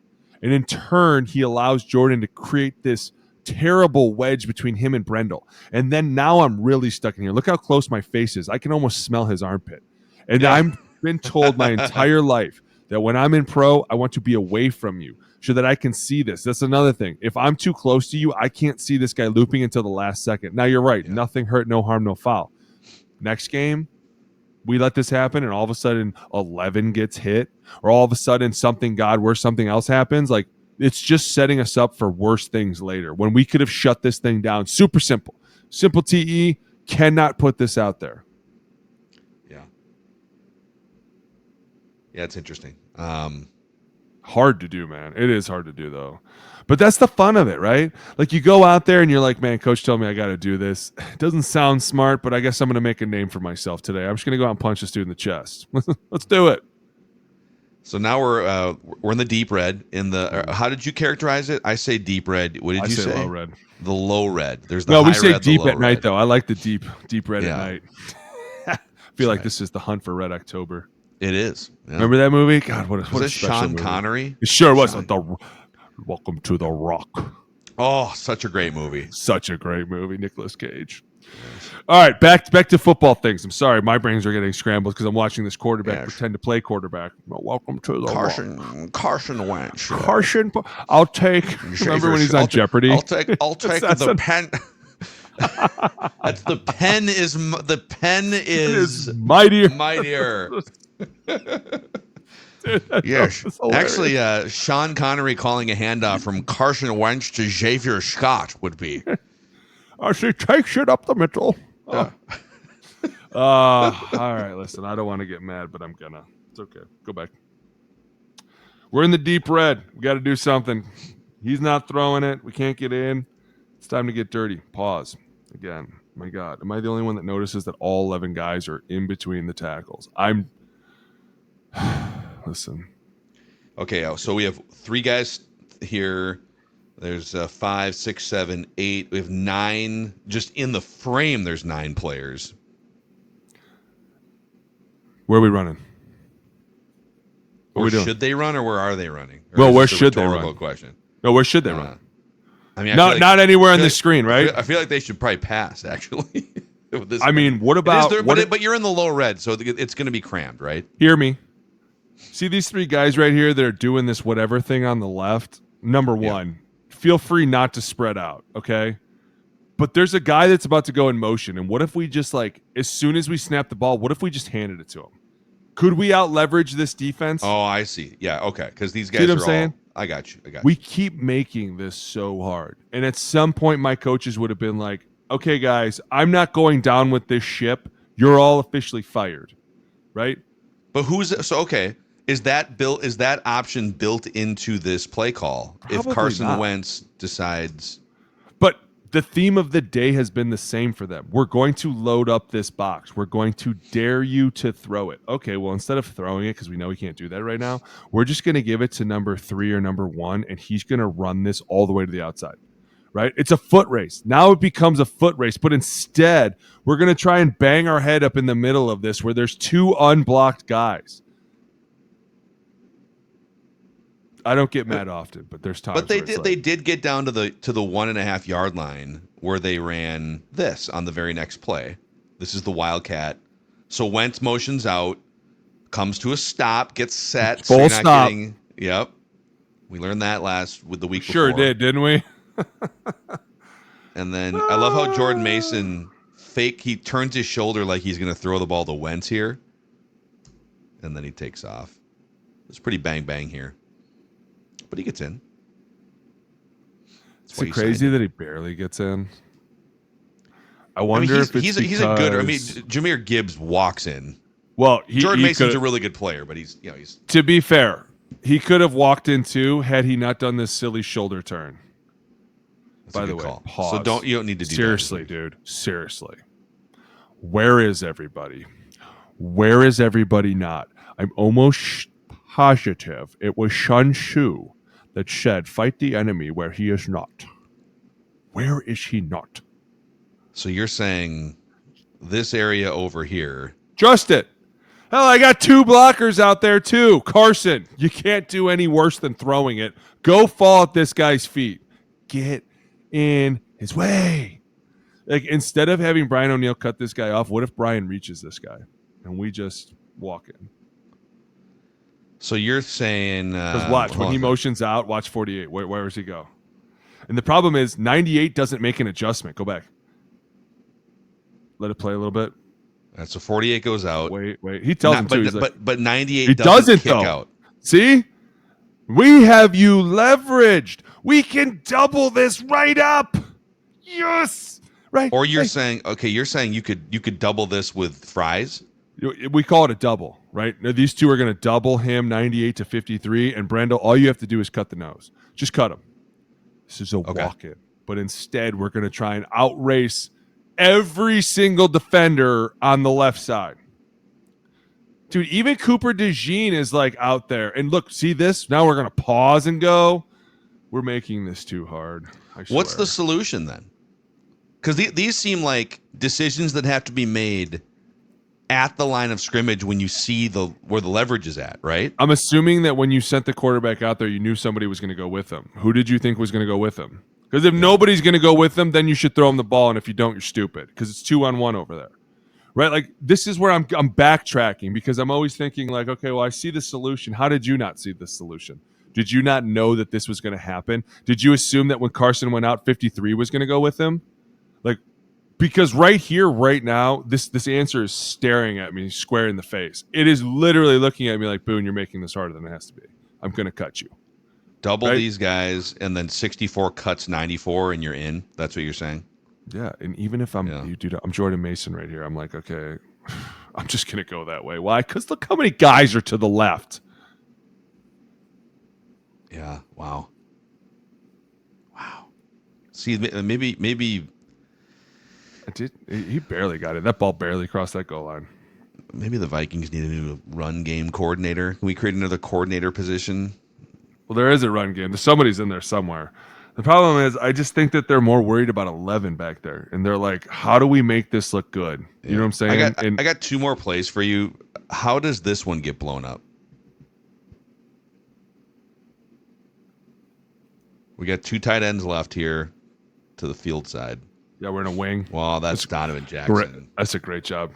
And in turn, he allows Jordan to create this terrible wedge between him and Brendel. And then now I'm really stuck in here. Look how close my face is. I can almost smell his armpit. And I've been told my entire life that when I'm in pro, I want to be away from you so that I can see this. That's another thing. If I'm too close to you, I can't see this guy looping until the last second. Now, you're right. Yeah. Nothing hurt, no harm, no foul. Next game, we let this happen, and all of a sudden 11 gets hit, or all of a sudden something else happens. Like, it's just setting us up for worse things later when we could have shut this thing down. Super simple. Simple TE, cannot put this out there. Yeah, it's interesting. Hard to do, man. It is hard to do, though. But that's the fun of it, right? Like, you go out there and you're like, man, coach told me I got to do this. It doesn't sound smart, but I guess I'm going to make a name for myself today. I'm just going to go out and punch this dude in the chest. Let's do it. So now we're in the deep red. How did you characterize it? I say deep red. What did you say? Low red. The low red. There's the high we say red, deep the at night, though. I like the deep red at Yeah. night. I feel like this is the hunt for Red October. It is. Yeah. Remember that movie? God, what a Was it special Sean movie. Connery? It sure was. Welcome to the Rock. Oh, such a great movie. Such a great movie, Nicolas Cage. All right, back to football things. I'm sorry, my brains are getting scrambled because I'm watching this quarterback pretend to play quarterback. Well, welcome to the Carson Wentz. I'll take. Remember when he's on Jeopardy? I'll take the pen. That's the pen is mightier. Dude, yes, actually, Sean Connery calling a handoff from Carson Wentz to Xavier Scott would be. She takes it up the middle. All right, listen, I don't want to get mad, but I'm gonna. It's okay. Go back. We're in the deep red. We got to do something. He's not throwing it. We can't get in. It's time to get dirty. Pause. Again, my God, am I the only one that notices that all 11 guys are in between the tackles? Listen. Okay, so we have 3 guys here. There's 5, 6, 7, 8. We have 9. Just in the frame, there's 9 players. Where are we running? Where should they run, or where are they running? Well, where should they run? Question. No, where should they run? I mean, not anywhere on the screen, right? I feel like they should probably pass, actually. I mean, what about... But you're in the low red, so it's going to be crammed, right? Hear me. See these 3 guys right here that are doing this whatever thing on the left? Number 1, feel free not to spread out, okay? But there's a guy that's about to go in motion, and what if we just, as soon as we snap the ball, what if we just handed it to him? Could we out-leverage this defense? Oh, I see. Yeah, okay, because these guys are saying? I got you. We keep making this so hard. And at some point, my coaches would have been like, okay, guys, I'm not going down with this ship. You're all officially fired, right? But okay. Is that option built into this play call? Probably if Carson not. Wentz decides. But the theme of the day has been the same for them. We're going to load up this box. We're going to dare you to throw it. Okay, well, instead of throwing it, because we know we can't do that right now, we're just going to give it to number 3 or number 1, and he's going to run this all the way to the outside. Right? It's a foot race. Now it becomes a foot race, but instead, we're going to try and bang our head up in the middle of this where there's 2 unblocked guys. I don't get mad often, but there's times. But they did get down to the 1.5 yard line where they ran this on the very next play. This is the Wildcat. So Wentz motions out, comes to a stop, gets set. Full stop. Yep. We learned that with the week before. Sure did, didn't we? And then I love how Jordan Mason he turns his shoulder like he's going to throw the ball to Wentz here. And then he takes off. It's pretty bang here. But he gets in. Is it crazy that he barely gets in? I wonder if it's he's a good. I mean, Jahmyr Gibbs walks in. Well, Jordan Mason's a really good player, but he's. To be fair, he could have walked in too had he not done this silly shoulder turn. That's By the way, pause. So you don't need to do seriously, that. Dude. Seriously, where is everybody? Where is everybody not? I'm almost positive it was Sun Tzu that said, "Fight the enemy where he is not." Where is he not? So you're saying this area over here? Just it. Hell, I got 2 blockers out there too. Carson, you can't do any worse than throwing it. Go fall at this guy's feet. Get in his way. Like, instead of having Brian O'Neill cut this guy off, what if Brian reaches this guy and we just walk in? So you're saying... Because watch, when he motions out, watch 48. Where does he go? And the problem is 98 doesn't make an adjustment. Go back. Let it play a little bit. So 48 goes out. Wait. He tells him to. But 98 he doesn't kick out. See? We have you leveraged. We can double this right up. Yes. Right. Or you're saying you could double this with fries? We call it a double, right? Now, these 2 are going to double him 98 to 53, and Brendel, all you have to do is cut the nose. Just cut him. This is a walk-in. But instead, we're going to try and outrace every single defender on the left side. Dude, even Cooper DeJean is out there. And look, see this? Now we're going to pause and go. We're making this too hard. What's the solution then? Because these seem like decisions that have to be made at the line of scrimmage when you see where the leverage is at, right? I'm assuming that when you sent the quarterback out there, you knew somebody was going to go with him. Who did you think was going to go with him? Because if nobody's going to go with them, then you should throw them the ball. And if you don't, you're stupid because it's 2-on-1 over there. Right? Like, this is where I'm backtracking because I'm always thinking like, okay, well, I see the solution. How did you not see this solution? Did you not know that this was going to happen? Did you assume that when Carson went out, 53 was going to go with him? Like, because right here, right now, this answer is staring at me square in the face. It is literally looking at me like, Boone, you're making this harder than it has to be. I'm going to cut you. Double right? these guys, and then 64 cuts 94, and you're in. That's what you're saying? Yeah, and even if I'm Jordan Mason right here, I'm like, okay, I'm just going to go that way. Why? Because look how many guys are to the left. Yeah, wow. See, maybe... He barely got it. That ball barely crossed that goal line. Maybe the Vikings need a new run game coordinator. Can we create another coordinator position? Well, there is a run game. Somebody's in there somewhere. The problem is I just think that they're more worried about 11 back there. And they're like, how do we make this look good? You know what I'm saying? I got two more plays for you. How does this one get blown up? We got two tight ends left here to the field side. Yeah, we're in a wing. Well, that's Donovan Jackson. That's a great job.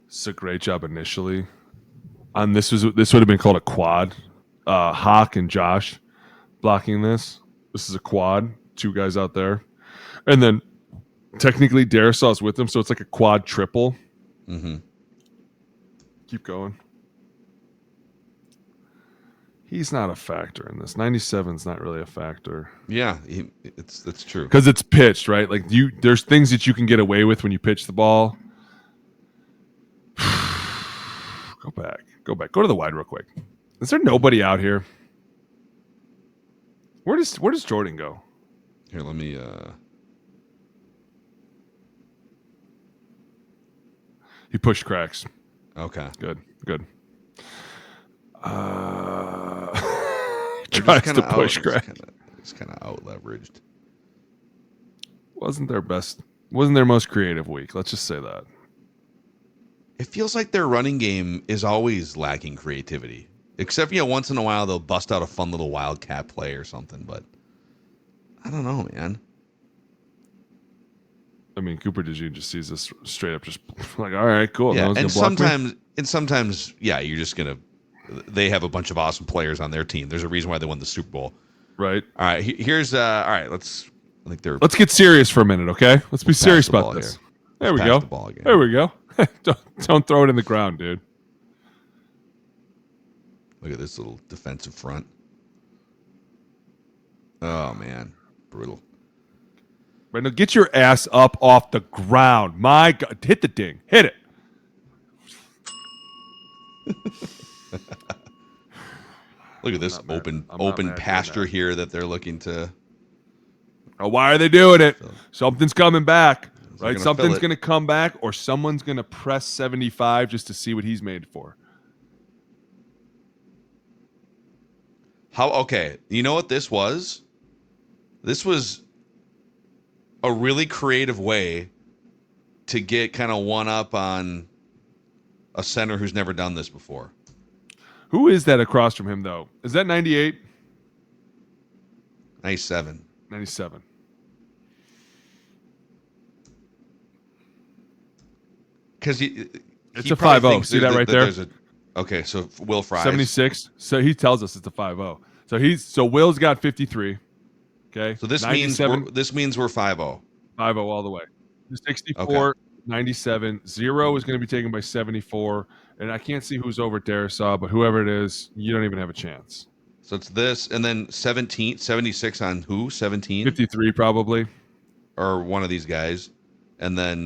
It's a great job initially. This would have been called a quad. Hawk and Josh blocking this. This is a quad. Two guys out there. And then technically Darisaw's with them, so it's like a quad triple. Mm-hmm. Keep going. He's not a factor in this. 97's not really a factor. Yeah, that's true. Because it's pitched, right? Like there's things that you can get away with when you pitch the ball. Go back. Go to the wide real quick. Is there nobody out here? Where does Jordan go? Here, let me He pushed cracks. Okay. Good. Tries to push crack. It's kind of out leveraged. Wasn't their most creative week. Let's just say that. It feels like their running game is always lacking creativity. Except, once in a while they'll bust out a fun little wildcat play or something, but I don't know, man. I mean, Cooper DeJean just sees this straight up, just like, all right, cool. Yeah, and sometimes, yeah, you're just gonna. They have a bunch of awesome players on their team. There's a reason why they won the Super Bowl. Right. All right. Here's all right. Let's get serious for a minute, okay? Let's be serious about this. Here. There we go. There we go. Don't throw it in the ground, dude. Look at this little defensive front. Oh man, brutal. Right now, get your ass up off the ground. My God, hit the ding. Hit it. Look at this open pasture here that they're looking to. Oh, why are they doing it? Something's coming back, right? Something's Something's going to come back, or someone's going to press 75 just to see what he's made for. Okay, you know what this was? This was a really creative way to get kind of one up on a center who's never done this before. Who is that across from him, though? Is that 98? 97. 97. Because it's a 5-0. See that right there? Okay, so Will Fries. 76. So he tells us it's a 5-0. So Will's got 53. Okay. So this means we're 5-0. 5-0 all the way. 64, okay. 97. 0 is going to be taken by 74. And I can't see who's over Darisaw, but whoever it is, you don't even have a chance. So it's this, and then 76 on who? 17? 53 probably. Or one of these guys. And then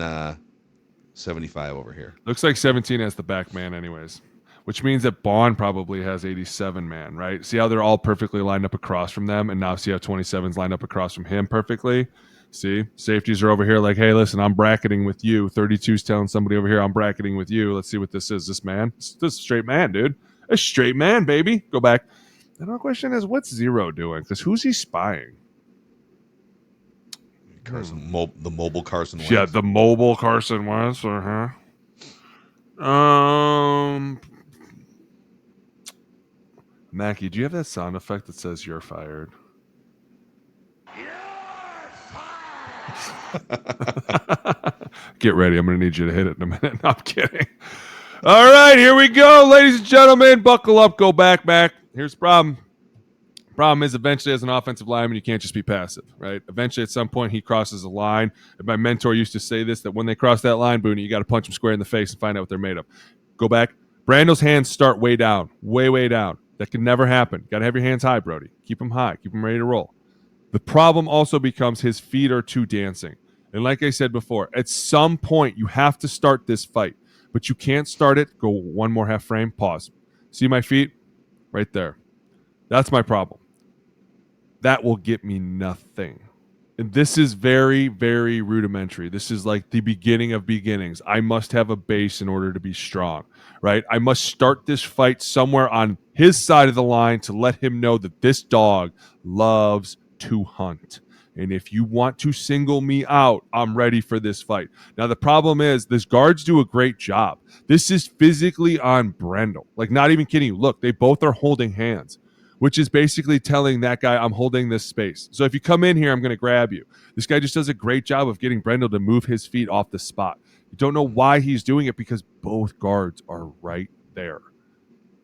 75 over here. Looks like 17 has the back man anyways. Which means that Bond probably has 87 man, right? See how they're all perfectly lined up across from them, and now see how 27's lined up across from him perfectly? See? Safeties are over here like, hey, listen, I'm bracketing with you. 32's telling somebody over here, I'm bracketing with you. Let's see what this is. This man? This is a straight man, dude. A straight man, baby. Go back. And our question is, what's 0 doing? Because who's he spying? The mobile Carson Wentz. Yeah, the mobile Carson Wentz. Mackey, do you have that sound effect that says you're fired? Get ready. I'm going to need you to hit it in a minute. No, I'm kidding. All right, here we go, ladies and gentlemen. Buckle up. Go back. Here's the problem. Problem is, eventually, as an offensive lineman, you can't just be passive, right? Eventually, at some point, he crosses a line. And my mentor used to say this, that when they cross that line, Boone, you got to punch them square in the face and find out what they're made of. Go back. Brando's hands start way down, way down. That can never happen. Got to have your hands high, Brody. Keep them high. Keep them ready to roll. The problem also becomes his feet are too dancing. And like I said before, at some point, you have to start this fight. But you can't start it. Go one more half frame. Pause. See my feet? Right there. That's my problem. That will get me nothing. And this is very, very rudimentary. This is like the beginning of beginnings. I must have a base in order to be strong, right? I must start this fight somewhere on his side of the line to let him know that this dog loves to hunt. And if you want to single me out, I'm ready for this fight. Now, the problem is this guards do a great job. This is physically on Brendel. Like, not even kidding you. Look, they both are holding hands, which is basically telling that guy, I'm holding this space. So if you come in here, I'm going to grab you. This guy just does a great job of getting Brendel to move his feet off the spot. You don't know why he's doing it because both guards are right there.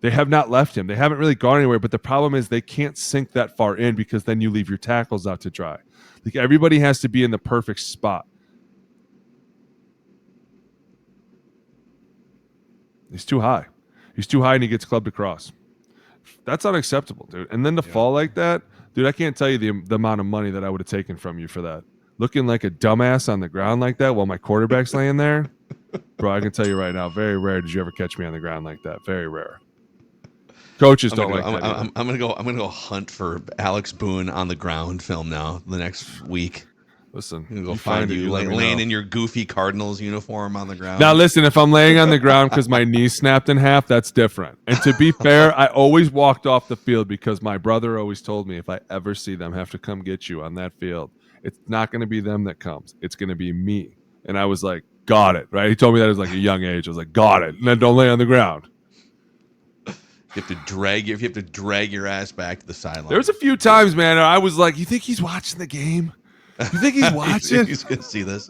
They have not left him. They haven't really gone anywhere, but the problem is they can't sink that far in because then you leave your tackles out to dry. Like, everybody has to be in the perfect spot. He's too high. He's too high and he gets clubbed across. That's unacceptable, dude. And then to fall like that, dude, I can't tell you the amount of money that I would have taken from you for that. Looking like a dumbass on the ground like that while my quarterback's laying there. Bro, I can tell you right now, very rare did you ever catch me on the ground like that. Very rare. Coaches don't like that. I'm gonna go hunt for Alex Boone on the ground film now the next week. Listen, I'm gonna go find you laying in your goofy Cardinals uniform on the ground. Now listen, if I'm laying on the ground because my knee snapped in half, that's different. And to be fair, I always walked off the field because my brother always told me if I ever see them have to come get you on that field, it's not going to be them that comes. It's going to be me. And I was like, got it, right? He told me that at like a young age. I was like, got it. And then don't lay on the ground. You have to drag your ass back to the sideline. There was a few times, man, I was like, you think he's watching the game? You think he's watching? He's going to see this.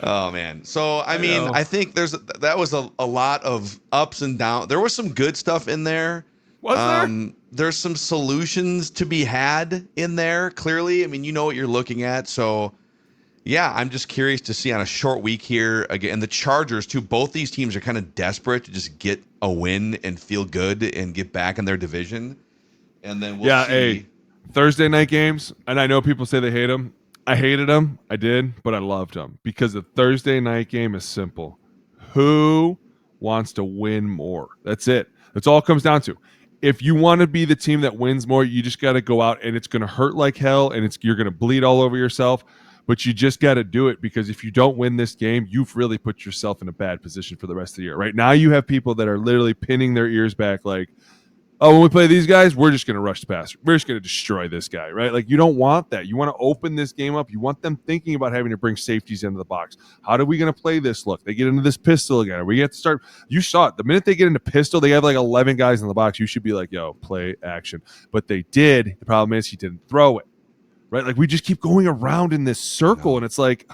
Oh, man. So, I mean, I think that was a lot of ups and downs. There was some good stuff in there. Was there? There's some solutions to be had in there, clearly. I mean, you know what you're looking at. So, yeah, I'm just curious to see on a short week here. Again, the Chargers, too, both these teams are kind of desperate to just get a win and feel good and get back in their division. And then we'll see. Hey, Thursday night games, and I know people say they hate them. I hated them. I did, but I loved them because the Thursday night game is simple. Who wants to win more? That's it. That's all it comes down to. If you want to be the team that wins more, you just got to go out, and it's going to hurt like hell, and you're going to bleed all over yourself. But you just got to do it because if you don't win this game, you've really put yourself in a bad position for the rest of the year. Right now, you have people that are literally pinning their ears back like, oh, when we play these guys, we're just going to rush the passer. We're just going to destroy this guy, right? Like, you don't want that. You want to open this game up. You want them thinking about having to bring safeties into the box. How are we going to play this look? They get into this pistol again. Are we have to start? You saw it. The minute they get into pistol, they have like 11 guys in the box. You should be like, yo, play action. But they did. The problem is he didn't throw it, right? Like, we just keep going around in this circle, and it's like,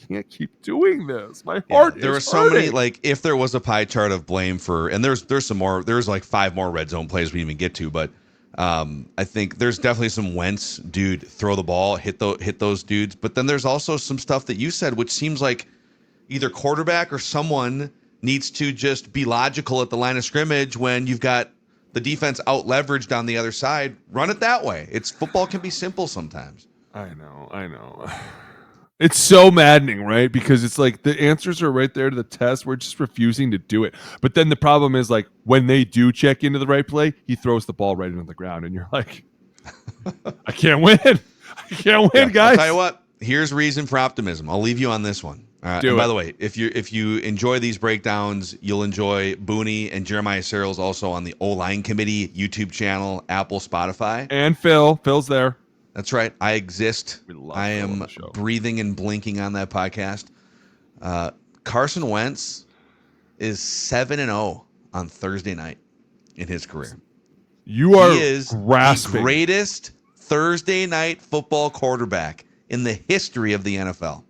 can't keep doing this. My heart there were so hurting. many, like, if there was a pie chart of blame for, and there's some more, there's like 5 more red zone plays we didn't even get to, but I think there's definitely some Wentz, dude, throw the ball, hit those dudes. But then there's also some stuff that you said, which seems like either quarterback or someone needs to just be logical at the line of scrimmage when you've got the defense out leveraged on the other side. Run it that way. Football can be simple sometimes. I know. It's so maddening, right? Because it's like the answers are right there to the test. We're just refusing to do it. But then the problem is, like, when they do check into the right play, he throws the ball right into the ground. And you're like, I can't win. Guys. I'll tell you what, here's reason for optimism. I'll leave you on this one. By the way, if you enjoy these breakdowns, you'll enjoy Booney and Jeremiah Searles also on the O-Line Committee YouTube channel, Apple, Spotify. And Phil's there. That's right. I exist. I am breathing and blinking on that podcast. Carson Wentz is 7-0 on Thursday night in his career. You are He is grasping. the greatest Thursday night football quarterback in the history of the NFL.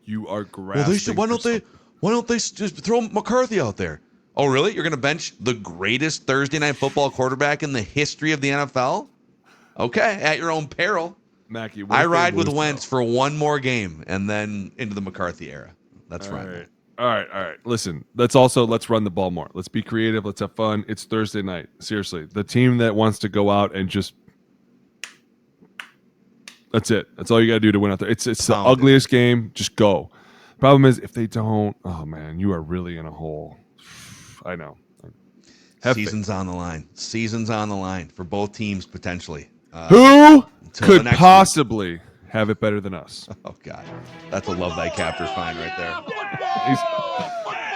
You are grasping. Well, they should. Why don't they just throw McCarthy out there? Oh, really? You're going to bench the greatest Thursday night football quarterback in the history of the NFL? Okay, at your own peril. Mackey, I ride with Wentz for one more game and then into the McCarthy era. That's right. All right. Listen, let's run the ball more. Let's be creative. Let's have fun. It's Thursday night. Seriously, the team that wants to go out and just that's it. That's all you got to do to win out there. It's the ugliest game. Just go. Problem is, if they don't, oh man, you are really in a hole. I know. Season's on the line. Season's on the line for both teams potentially. Who could possibly have it better than us? Oh God, that's a love thy captor fine right there.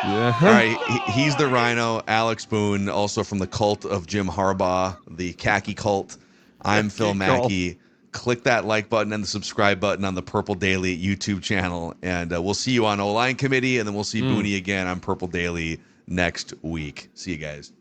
Yeah. All right, he's the Rhino, Alex Boone, also from the cult of Jim Harbaugh, the khaki cult. I'm Phil Mackey. Click that like button and the subscribe button on the Purple Daily YouTube channel, and we'll see you on O-Line Committee, and then we'll see Booney again on Purple Daily next week. See you guys.